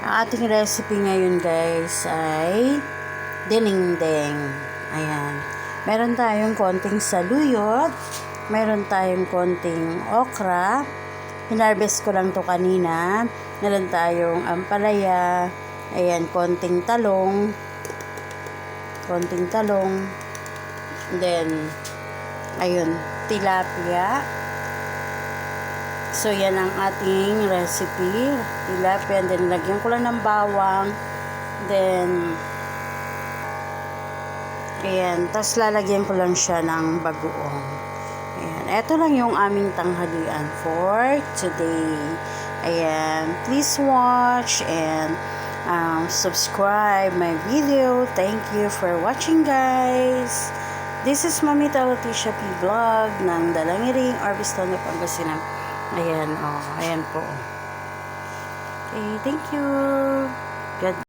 Ang ating recipe ngayon guys ay dinengdeng. Ayan. Meron tayong konting saluyot. Meron tayong konting okra. Hinarvest ko lang to kanina. Meron tayong ampalaya. Ayan, konting talong. Then, ayun, tilapia. So, yan ang ating recipe. Tilapia. And then, lagyan ko lang ng bawang. Then, ayan. Tapos, lalagyan ko lang siya ng bagoong. Ayan. Ito lang yung aming tanghalian for today. Ayan. Please watch and subscribe my video. Thank you for watching, guys. This is Mamita Leticia P. Vlog ng Dalangiring, Orbiston, Pangasinan. Ayan, oh, ayan po. Okay, thank you. God